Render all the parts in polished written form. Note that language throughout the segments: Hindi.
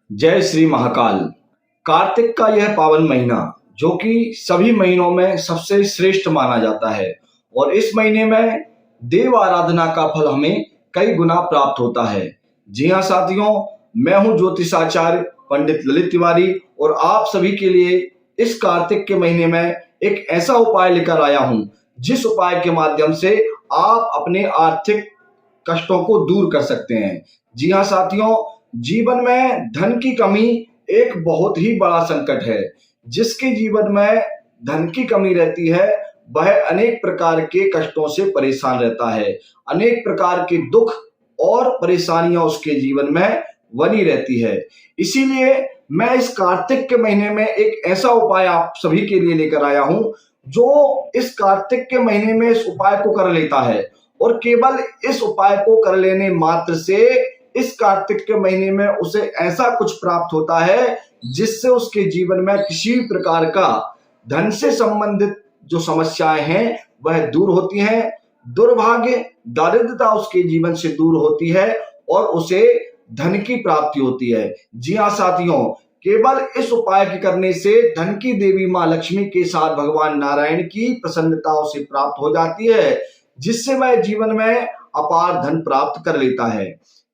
जय श्री महाकाल। कार्तिक का यह पावन महीना जो कि सभी महीनों में सबसे श्रेष्ठ माना जाता है और इस महीने में देव आराधना का फल हमें कई गुना प्राप्त होता है। जी हाँ साथियों, मैं हूँ ज्योतिषाचार्य पंडित ललित तिवारी और आप सभी के लिए इस कार्तिक के महीने में एक ऐसा उपाय लेकर आया हूँ जिस उपाय के माध्यम से आप अपने आर्थिक कष्टों को दूर कर सकते हैं। जी हाँ साथियों, जीवन में धन की कमी एक बहुत ही बड़ा संकट है। जिसके जीवन में धन की कमी रहती है वह अनेक प्रकार के कष्टों से परेशान रहता है। अनेक प्रकार के दुख और परेशानियां उसके जीवन में बनी रहती है। इसीलिए मैं इस कार्तिक के महीने में एक ऐसा उपाय आप सभी के लिए लेकर आया हूं जो इस कार्तिक के महीने में इस उपाय को कर लेता है और केवल इस उपाय को कर लेने मात्र से इस कार्तिक के महीने में उसे ऐसा कुछ प्राप्त होता है जिससे उसके जीवन में किसी भी प्रकार का धन से संबंधित जो समस्याएं हैं वह दूर होती हैं। दुर्भाग्य दारिद्रता उसके जीवन से दूर होती है और उसे धन की प्राप्ति होती है। जी हाँ साथियों, केवल इस उपाय के करने से धन की देवी माँ लक्ष्मी के साथ भगवान नारायण की प्रसन्नता उसे प्राप्त हो जाती है जिससे वह जीवन में अपार धन प्राप्त कर लेता है।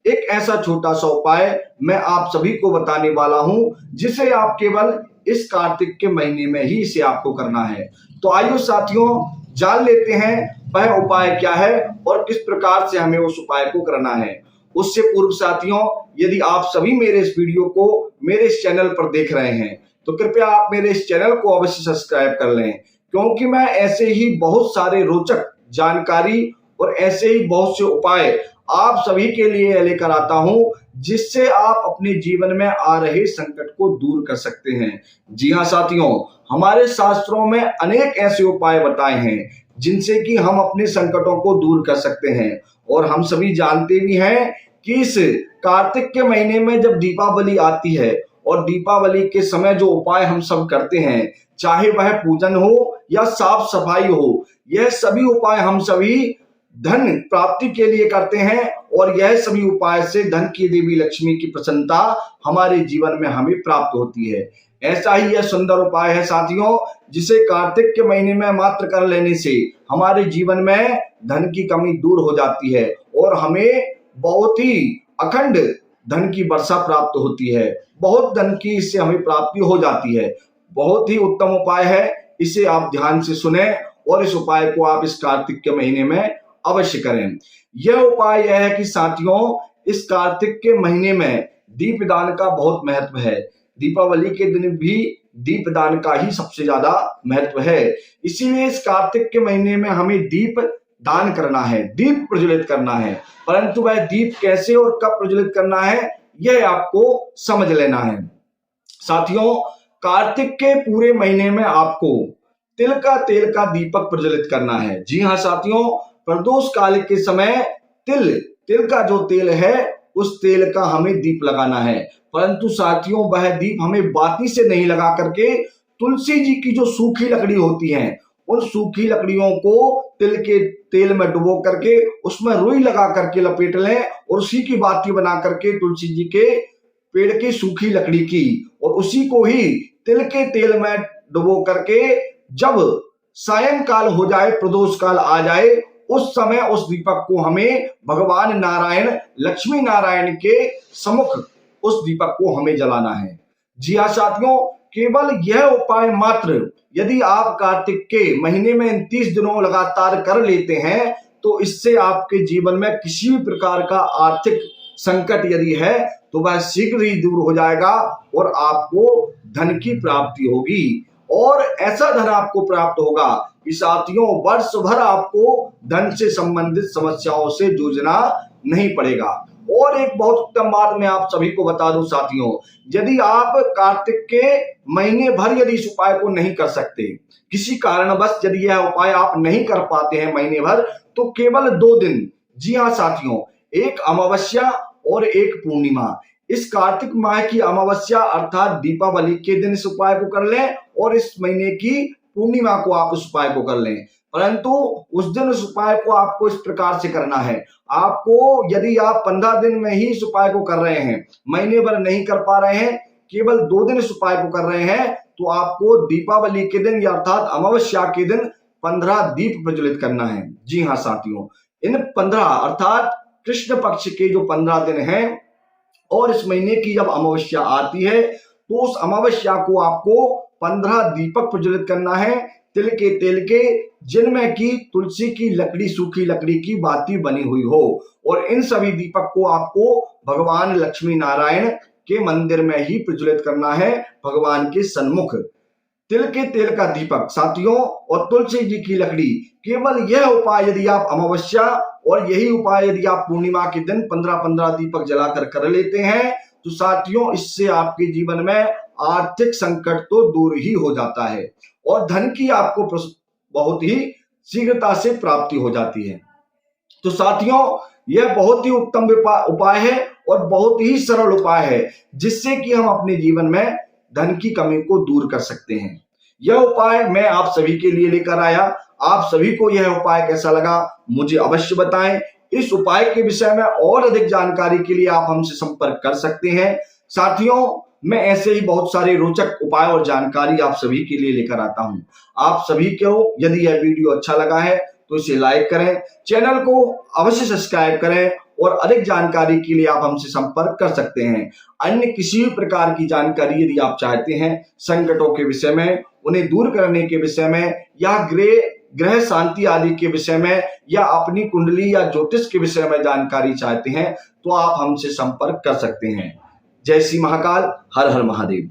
एक ऐसा छोटा सा उपाय मैं आप सभी को बताने वाला हूं जिसे आप केवल इस कार्तिक के महीने में ही इसे आपको करना है। तो आइए साथियों, जान लेते हैं वह उपाय क्या है और किस प्रकार से हमें उस उपाय को करना है। उससे पूर्व साथियों, यदि आप सभी मेरे इस वीडियो को मेरे इस चैनल पर देख रहे हैं तो कृपया आप मेरे इस चैनल को अवश्य सब्सक्राइब कर लें, क्योंकि मैं ऐसे ही बहुत सारे रोचक जानकारी और ऐसे ही बहुत से उपाय आप सभी के लिए लेकर आता हूं जिससे आप अपने जीवन में आ रहे संकट को दूर कर सकते हैं। जी हाँ साथियों, हमारे शास्त्रों में अनेक ऐसे उपाय बताए हैं जिनसे कि हम अपने संकटों को दूर कर सकते हैं। और हम सभी जानते भी हैं कि इस कार्तिक के महीने में जब दीपावली आती है और दीपावली के समय जो उपाय हम सब करते हैं, चाहे वह पूजन हो या साफ सफाई हो, यह सभी उपाय हम सभी धन प्राप्ति के लिए करते हैं और यह सभी उपाय से धन की देवी लक्ष्मी की प्रसन्नता हमारे जीवन में हमें प्राप्त होती है। ऐसा ही यह सुंदर उपाय है साथियों जिसे कार्तिक के महीने में मात्र कर लेने से हमारे जीवन में धन की कमी दूर हो जाती है और हमें बहुत ही अखंड धन की वर्षा प्राप्त होती है। बहुत धन की इससे हमें प्राप्ति हो जाती है। बहुत ही उत्तम उपाय है, इसे आप ध्यान से सुने और इस उपाय को आप इस कार्तिक के महीने में अवश्य करें। यह उपाय यह है कि साथियों, इस कार्तिक के महीने में दीपदान का बहुत महत्व है। दीपावली के दिन भी दीपदान का ही सबसे ज्यादा महत्व है। इसीलिए इस कार्तिक के महीने में हमें दीप दान करना है, दीप प्रज्वलित करना है। परंतु वह दीप कैसे और कब प्रज्वलित करना है यह आपको समझ लेना है। साथियों, कार्तिक के पूरे महीने में आपको तिल का तेल का दीपक प्रज्वलित करना है। जी हाँ साथियों, प्रदोष काल के समय तिल का जो तेल है उस तेल का हमें दीप लगाना है। परंतु साथियों, वह दीप हमें बाती से नहीं लगा करके तुलसी जी की जो सूखी लकड़ी होती है उन सूखी लकड़ियों को तिल के तेल में डुबो करके उसमें रुई लगा करके लपेट लें और उसी की बाती बना करके तुलसी जी के पेड़ की सूखी लकड़ी की और उसी को ही तिल के तेल में डुबो करके जब सायंकाल हो जाए, प्रदोष काल आ जाए, उस समय उस दीपक को हमें भगवान नारायण लक्ष्मी नारायण के सम्मुख उस दीपक को हमें जलाना है। जी हाँ साथियों, केवल यह उपाय मात्र यदि आप कार्तिक के महीने में 30 दिनों लगातार कर लेते हैं तो इससे आपके जीवन में किसी भी प्रकार का आर्थिक संकट यदि है तो वह शीघ्र ही दूर हो जाएगा और आपको धन की प्राप्ति होगी। और ऐसा धन आपको प्राप्त होगा कि साथियों वर्ष भर आपको धन से संबंधित समस्याओं से जूझना नहीं पड़ेगा। और एक बहुत उत्तम बात मैं आप सभी को बता दूं साथियों, यदि आप कार्तिक के महीने भर यदि इस उपाय को नहीं कर सकते, किसी कारणवश यदि यह उपाय आप नहीं कर पाते हैं महीने भर, तो केवल 2 दिन, जी हाँ साथियों, एक अमावस्या और एक पूर्णिमा, इस कार्तिक माह की अमावस्या अर्थात दीपावली के दिन इस उपाय को कर लें और इस महीने की पूर्णिमा को आप उस उपाय को कर लें। परंतु उस दिन उस उपाय को आपको इस प्रकार से करना है। आपको यदि आप 15 दिन में ही इस उपाय को कर रहे हैं, महीने भर नहीं कर पा रहे हैं, केवल 2 दिन इस उपाय को कर रहे हैं, तो आपको दीपावली के दिन या अर्थात अमावस्या के दिन 15 दीप प्रज्वलित करना है। जी हाँ साथियों, इन 15 अर्थात कृष्ण पक्ष के जो 15 दिन हैं और इस महीने की जब अमावस्या आती है तो उस अमावस्या को आपको 15 दीपक प्रज्वलित करना है तिल के तेल के, जिनमें की तुलसी की लकड़ी, सूखी लकड़ी की बाती बनी हुई हो, और इन सभी दीपक को आपको भगवान लक्ष्मी नारायण के मंदिर में ही प्रज्वलित करना है, भगवान के सन्मुख। तिल के तेल का दीपक साथियों और तुलसी जी की लकड़ी, केवल यह उपाय यदि आप अमावस्या और यही उपाय यदि आप पूर्णिमा के दिन 15-15 दीपक जलाकर कर लेते हैं तो साथियों इससे आपके जीवन में आर्थिक संकट तो दूर ही हो जाता है और धन की आपको बहुत ही शीघ्रता से प्राप्ति हो जाती है। तो साथियों यह बहुत ही उत्तम उपाय है और बहुत ही सरल उपाय है जिससे कि हम अपने जीवन में धन की कमी को दूर कर सकते हैं। यह उपाय मैं आप सभी के लिए लेकर आया। आप सभी को यह उपाय कैसा लगा मुझे अवश्य बताएं। इस उपाय के विषय में और अधिक जानकारी के लिए आप हमसे संपर्क कर सकते हैं। साथियों मैं ऐसे ही बहुत सारे रोचक उपाय और जानकारी आप सभी के लिए लेकर आता हूं। आप सभी को यदि यह वीडियो अच्छा लगा है तो इसे लाइक करें, चैनल को अवश्य सब्सक्राइब करें और अधिक जानकारी के लिए आप हमसे संपर्क कर सकते हैं। अन्य किसी भी प्रकार की जानकारी यदि आप चाहते हैं, संकटों के विषय में, उन्हें दूर करने के विषय में, या ग्रह शांति आदि के विषय में, या अपनी कुंडली या ज्योतिष के विषय में जानकारी चाहते हैं तो आप हमसे संपर्क कर सकते हैं। जय श्री महाकाल, हर हर महादेव।